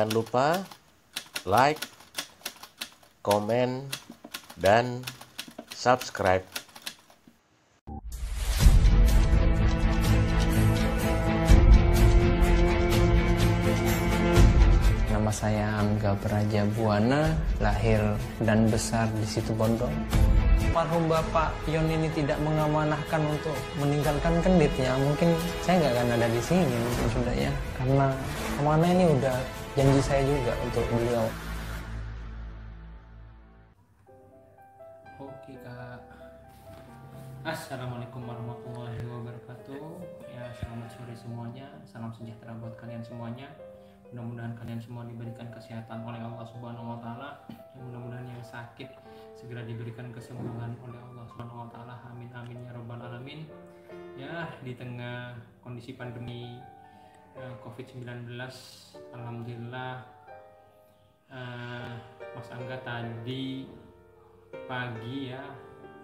Jangan lupa like, komen, dan subscribe. Nama saya Angga Praja Buana, lahir dan besar di Situbondo. Almarhum Bapak Yon ini tidak mengamanahkan untuk meninggalkan Kendit, ya mungkin saya nggak akan ada di sini mungkin sudah ya, karena amanah ini udah janji saya juga untuk beliau. Oke Kak. Assalamualaikum warahmatullahi wabarakatuh. Ya, selamat sore semuanya. Salam sejahtera buat kalian semuanya. Mudah-mudahan kalian semua diberikan kesehatan oleh Allah Subhanahu wa taala. Mudah-mudahan yang sakit segera diberikan kesembuhan oleh Allah Subhanahu wa taala. Amin amin ya rabbal alamin. Ya, di tengah kondisi pandemi COVID-19, alhamdulillah Mas Angga tadi pagi ya,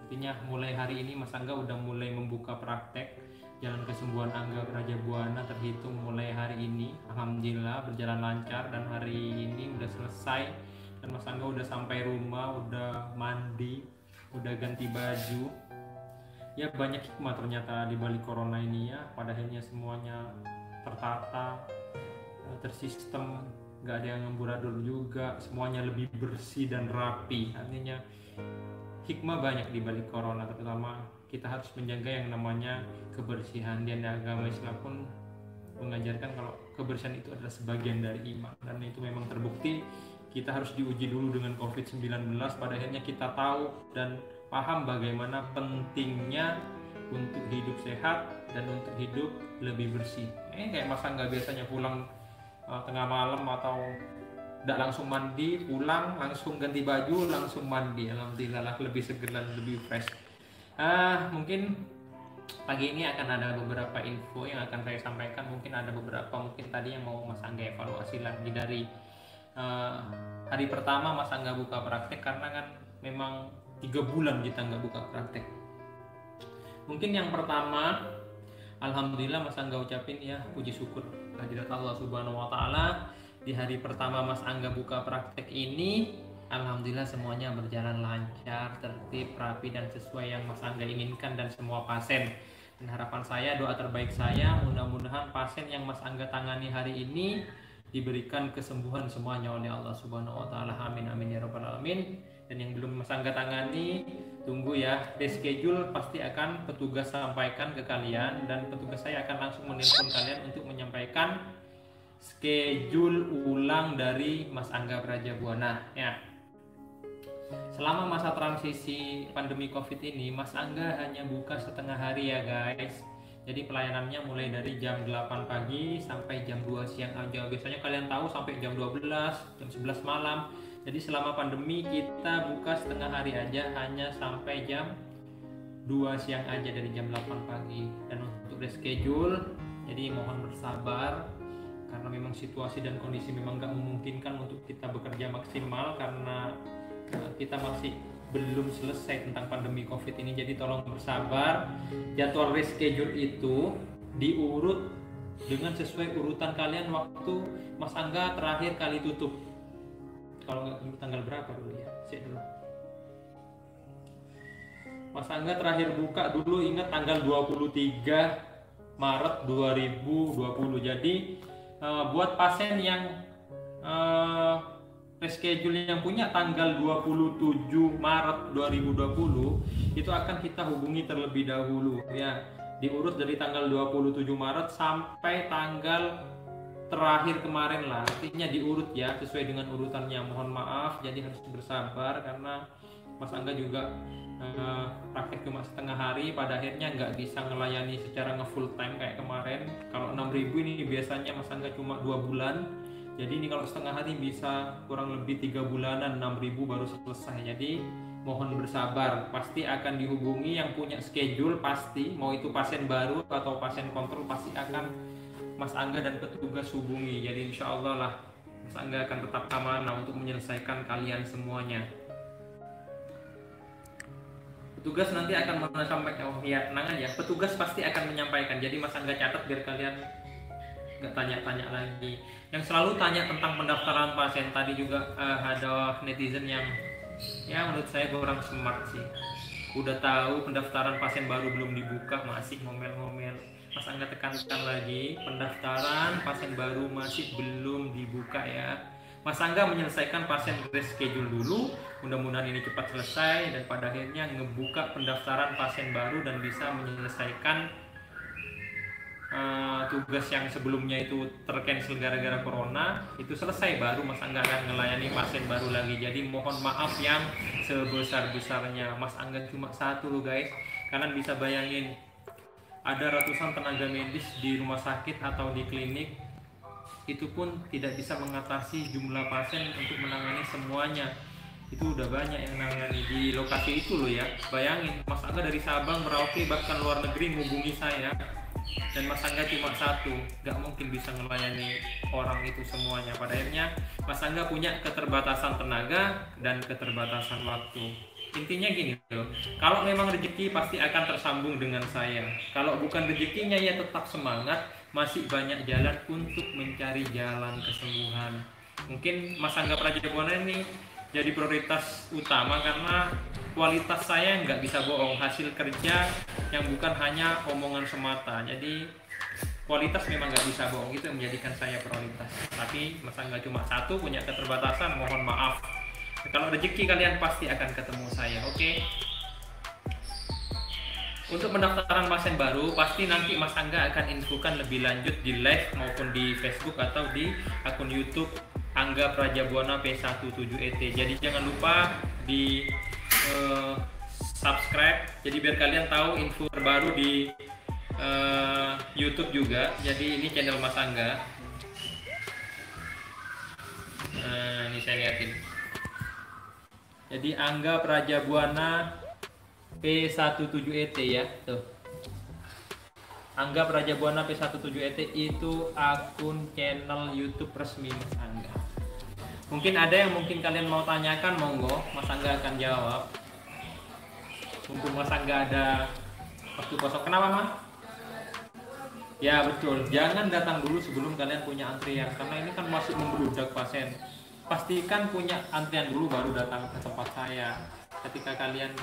artinya mulai hari ini Mas Angga udah mulai membuka praktek Jalan Kesembuhan Angga Praja Buana terhitung mulai hari ini. Alhamdulillah berjalan lancar dan hari ini udah selesai dan Mas Angga udah sampai rumah, udah mandi, udah ganti baju. Ya, banyak hikmah ternyata di balik corona ini ya. Pada akhirnya semuanya tertata, tersistem, gak ada yang amburadul juga, semuanya lebih bersih dan rapi. Artinya hikmah banyak di balik corona, terutama kita harus menjaga yang namanya kebersihan. Dan agama Islam pun mengajarkan kalau kebersihan itu adalah sebagian dari iman, dan itu memang terbukti. Kita harus diuji dulu dengan COVID-19, pada akhirnya kita tahu dan paham bagaimana pentingnya untuk hidup sehat dan untuk hidup lebih bersih. Kayak Mas Angga biasanya pulang tengah malam atau tidak langsung mandi, pulang langsung ganti baju, langsung mandi. Alhamdulillah lah, lebih seger dan lebih fresh. Mungkin pagi ini akan ada beberapa info yang akan saya sampaikan. Mungkin ada beberapa, mungkin tadi yang mau Mas Angga evaluasi lagi dari hari pertama Mas Angga buka praktek, karena kan memang 3 bulan kita nggak buka praktek. Mungkin yang pertama, alhamdulillah Mas Angga ucapin ya puji syukur kehadirat Allah Subhanahu wa taala. Di hari pertama Mas Angga buka praktek ini, alhamdulillah semuanya berjalan lancar, tertib, rapi, dan sesuai yang Mas Angga inginkan dan semua pasien. Dan harapan saya, doa terbaik saya, mudah-mudahan pasien yang Mas Angga tangani hari ini diberikan kesembuhan semuanya oleh Allah Subhanahu wa taala. Amin amin ya rabbal alamin. Dan yang belum Mas Angga tangani, tunggu ya, reschedule pasti akan petugas sampaikan ke kalian, dan petugas saya akan langsung menelpon kalian untuk menyampaikan schedule ulang dari Mas Angga Praja Buana ya. Selama masa transisi pandemi Covid ini, Mas Angga hanya buka setengah hari ya guys. Jadi pelayanannya mulai dari jam 8 pagi sampai jam 2 siang aja. Biasanya kalian tahu sampai jam 12, jam 11 malam. Jadi selama pandemi kita buka setengah hari aja, hanya sampai jam 2 siang aja, dari jam 8 pagi. Dan untuk reschedule, jadi mohon bersabar, karena memang situasi dan kondisi memang gak memungkinkan untuk kita bekerja maksimal, karena kita masih belum selesai tentang pandemi Covid ini. Jadi tolong bersabar. Jadwal reschedule itu diurut dengan sesuai urutan kalian waktu Mas Angga terakhir kali tutup. Kalau nggak ingat tanggal berapa dulu ya, cek dulu. Mas Angga terakhir buka dulu ingat tanggal 23 Maret 2020. Jadi buat pasien yang reschedule yang punya tanggal 27 Maret 2020 itu akan kita hubungi terlebih dahulu ya. Diurut dari tanggal 27 Maret sampai tanggal terakhir kemarin lah, artinya diurut ya sesuai dengan urutannya. Mohon maaf, jadi harus bersabar karena Mas Angga juga praktek cuma setengah hari, pada akhirnya nggak bisa ngelayani secara nge-full time kayak kemarin. Kalau 6.000 ini biasanya Mas Angga cuma 2 bulan, jadi ini kalau setengah hari bisa kurang lebih 3 bulanan, 6.000 baru selesai. Jadi mohon bersabar, pasti akan dihubungi yang punya schedule, pasti mau itu pasien baru atau pasien kontrol pasti akan Mas Angga dan petugas hubungi. Jadi insya Allah lah Mas Angga akan tetap amanah untuk menyelesaikan kalian semuanya. Petugas nanti akan menyampaikan, oh ya tenang aja, petugas pasti akan menyampaikan. Jadi Mas Angga catat biar kalian nggak tanya-tanya lagi. Yang selalu tanya tentang pendaftaran pasien tadi juga ada netizen yang ya menurut saya kurang smart sih. Udah tahu pendaftaran pasien baru belum dibuka masih ngomel-ngomel. Mas Angga tekankan lagi, pendaftaran pasien baru masih belum dibuka ya. Mas Angga menyelesaikan pasien reschedule dulu, mudah-mudahan ini cepat selesai dan pada akhirnya ngebuka pendaftaran pasien baru dan bisa menyelesaikan tugas yang sebelumnya itu tercancel gara-gara corona itu selesai, baru Mas Angga akan melayani pasien baru lagi. Jadi mohon maaf yang sebesar-besarnya. Mas Angga cuma satu loh guys, kalian bisa bayangin ada ratusan tenaga medis di rumah sakit atau di klinik, itu pun tidak bisa mengatasi jumlah pasien untuk menangani semuanya. Itu udah banyak yang menangani di lokasi itu loh ya. Bayangin Mas Angga dari Sabang, Merauke bahkan luar negeri menghubungi saya, dan Mas Angga cuma satu, nggak mungkin bisa melayani orang itu semuanya. Pada akhirnya Mas Angga punya keterbatasan tenaga dan keterbatasan waktu. Intinya gini loh, kalau memang rezeki pasti akan tersambung dengan saya. Kalau bukan rezekinya ya tetap semangat, masih banyak jalan untuk mencari jalan kesembuhan. Mungkin Mas Angga Prajabuana ini jadi prioritas utama karena kualitas saya nggak bisa bohong, hasil kerja yang bukan hanya omongan semata. Jadi kualitas memang nggak bisa bohong, itu yang menjadikan saya prioritas. Tapi Mas Angga cuma satu, punya keterbatasan, mohon maaf. Kalau rezeki kalian pasti akan ketemu saya, oke? Untuk pendaftaran pasien baru pasti nanti Mas Angga akan infokan lebih lanjut di live maupun di Facebook atau di akun YouTube Angga Prajabuana P17ET. Jadi jangan lupa di subscribe, jadi biar kalian tahu info terbaru di YouTube juga. Jadi ini channel Mas Angga. Nah, ini saya liatin. Jadi Angga Prajabuana P17ET ya, tuh. Angga Prajabuana P17ET itu akun channel YouTube resmi Mas Angga. Mungkin ada yang kalian mau tanyakan, monggo Mas Angga akan jawab. Mumpung Mas Angga ada waktu kosong. Kenapa Mas? Ya betul, jangan datang dulu sebelum kalian punya antrian, karena ini kan masih membludak pasien. Pastikan punya antrian dulu baru datang ke tempat saya. Ketika kalian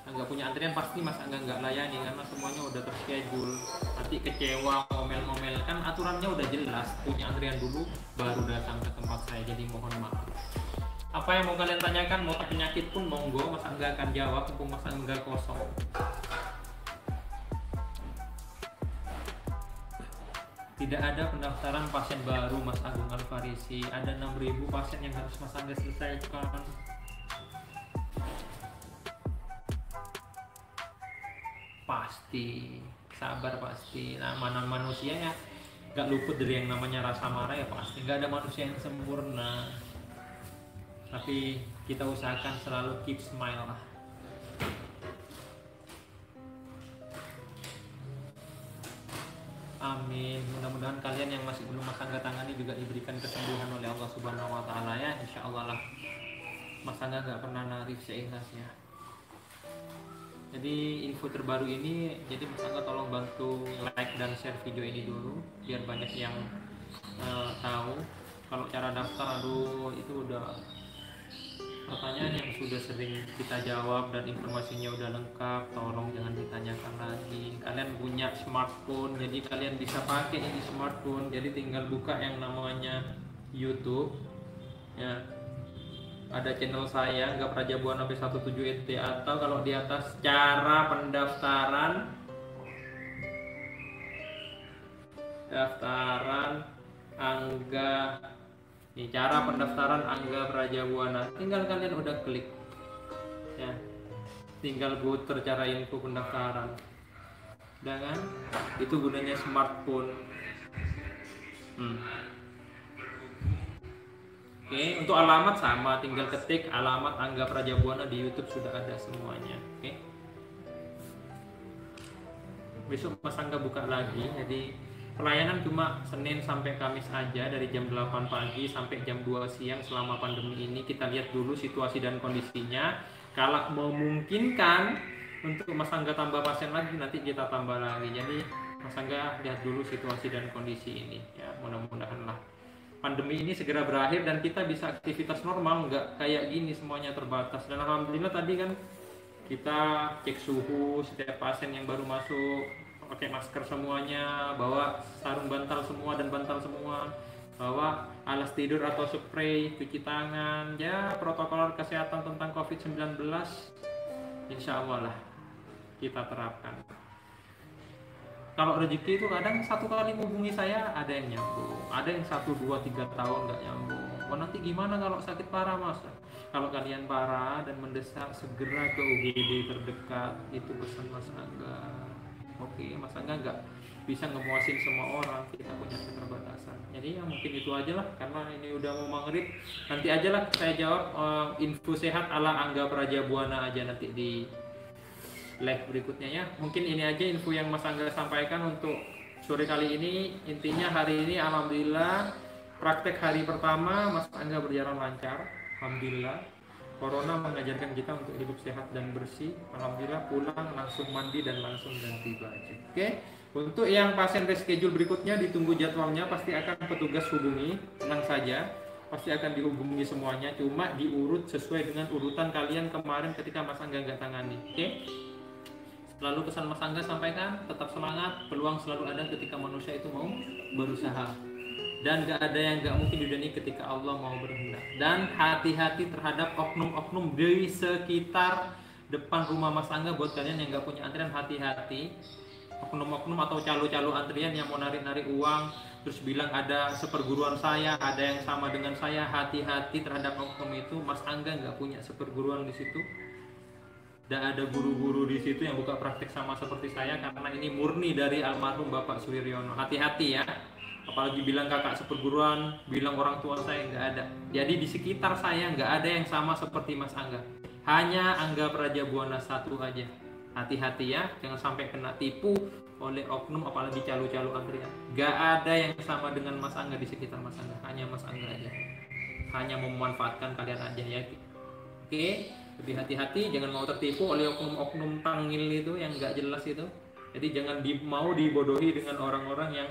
nggak punya antrian pasti Mas Angga nggak layani karena semuanya udah terschedule. Nanti kecewa, ngomel-ngomel, kan aturannya udah jelas, punya antrian dulu baru datang ke tempat saya. Jadi mohon maaf. Apa yang mau kalian tanyakan, mau penyakit pun monggo, Mas Angga akan jawab mumpung Mas Angga kosong. Tidak ada pendaftaran pasien baru Mas Agung Alfarisi. Ada 6.000 pasien yang harus Mas Angga selesaikan. Pasti, sabar pasti. Nah, mana manusia ya gak luput dari yang namanya rasa marah ya pasti. Gak ada manusia yang sempurna. Tapi kita usahakan selalu keep smile lah. Amin. Mudah-mudahan kalian yang masih belum Mas Angga tangani juga diberikan kesembuhan oleh Allah Subhanahu wa taala ya. Insya Allah lah. Mas Angga nggak pernah narik seikhlasnya. Jadi info terbaru ini, jadi Mas Angga tolong bantu like dan share video ini dulu biar banyak yang tahu. Kalau cara daftar, aduh itu udah pertanyaan yang sudah sering kita jawab dan informasinya udah lengkap, tolong jangan ditanyakan lagi. Kalian punya smartphone, jadi kalian bisa pakai ini smartphone, jadi tinggal buka yang namanya YouTube ya, ada channel saya Angga Prajabuana P17ET, atau kalau di atas cara pendaftaran Angga. Ini cara pendaftaran Angga Prajabuana, tinggal kalian udah klik ya, tinggal puter cara info pendaftaran. Udah kan? Itu gunanya smartphone. Oke, untuk alamat sama, tinggal ketik alamat Angga Prajabuana di YouTube, sudah ada semuanya. Oke. Besok Mas Angga buka lagi, jadi pelayanan cuma Senin sampai Kamis aja, dari jam 8 pagi sampai jam 2 siang selama pandemi ini. Kita lihat dulu situasi dan kondisinya. Kalau memungkinkan untuk Mas Angga tambah pasien lagi, nanti kita tambah lagi. Jadi Mas Angga lihat dulu situasi dan kondisi ini ya, mudah-mudahan lah pandemi ini segera berakhir dan kita bisa aktivitas normal, nggak kayak gini semuanya terbatas. Dan alhamdulillah tadi kan kita cek suhu setiap pasien yang baru masuk, pakai masker semuanya, bawa sarung bantal semua dan bantal semua, bawa alas tidur atau spray, cuci tangan, ya protokol kesehatan tentang COVID-19 insya Allah lah kita terapkan. Kalau rezeki itu kadang satu kali menghubungi saya ada yang nyambung, ada yang 1, 2, 3 tahun nggak nyambung. Oh nanti gimana kalau sakit parah Mas? Kalau kalian parah dan mendesak segera ke UGD terdekat, itu pesan Mas Angga. Oke, Mas Angga nggak bisa ngemuasin semua orang, kita punya keterbatasan. Jadi ya mungkin itu aja lah, karena ini udah mau maghrib. Nanti aja lah saya jawab info sehat ala Angga Prajabuana aja nanti di live berikutnya ya. Mungkin ini aja info yang Mas Angga sampaikan untuk sore kali ini. Intinya hari ini alhamdulillah praktek hari pertama Mas Angga berjalan lancar, alhamdulillah. Corona mengajarkan kita untuk hidup sehat dan bersih. Alhamdulillah pulang langsung mandi dan langsung ganti baju. Oke. Untuk yang pasien reschedule berikutnya ditunggu jadwalnya, pasti akan petugas hubungi. Tenang saja, pasti akan dihubungi semuanya, cuma diurut sesuai dengan urutan kalian kemarin ketika Mas Angga nggak tangani. Oke. Lalu pesan Mas Angga sampaikan, tetap semangat, peluang selalu ada ketika manusia itu mau berusaha. Dan gak ada yang gak mungkin di dunia ini ketika Allah mau berkehendak. Dan hati-hati terhadap oknum-oknum di sekitar depan rumah Mas Angga. Buat kalian yang gak punya antrian, hati-hati. Oknum-oknum atau calo-calo antrian yang mau narik-narik uang, terus bilang ada seperguruan saya, ada yang sama dengan saya. Hati-hati terhadap oknum itu. Mas Angga gak punya seperguruan di situ. Dan ada guru-guru di situ yang buka praktek sama seperti saya, karena ini murni dari almarhum Bapak Suwiryono. Hati-hati ya, apalagi bilang kakak seperguruan, bilang orang tua saya, nggak ada. Jadi di sekitar saya nggak ada yang sama seperti Mas Angga, hanya Angga Prajabuana satu aja. Hati-hati ya, jangan sampai kena tipu oleh oknum, apalagi calo-calo antrian. Nggak ada yang sama dengan Mas Angga di sekitar Mas Angga, hanya Mas Angga aja, hanya memanfaatkan kalian aja ya. Oke, lebih hati-hati, jangan mau tertipu oleh oknum-oknum tangil itu yang nggak jelas itu. Jadi jangan mau dibodohi dengan orang-orang yang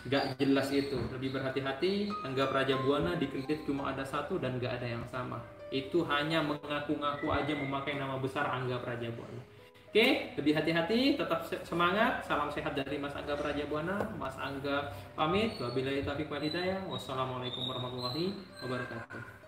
nggak jelas itu. Lebih berhati-hati. Angga Prajabuana di kredit cuma ada satu dan nggak ada yang sama. Itu hanya mengaku-ngaku aja memakai nama besar Angga Prajabuana. Oke, lebih hati-hati, tetap semangat. Salam sehat dari Mas Angga Prajabuana. Mas Angga pamit. Wabillahi taufiq wal hidayah. Wassalamualaikum warahmatullahi wabarakatuh.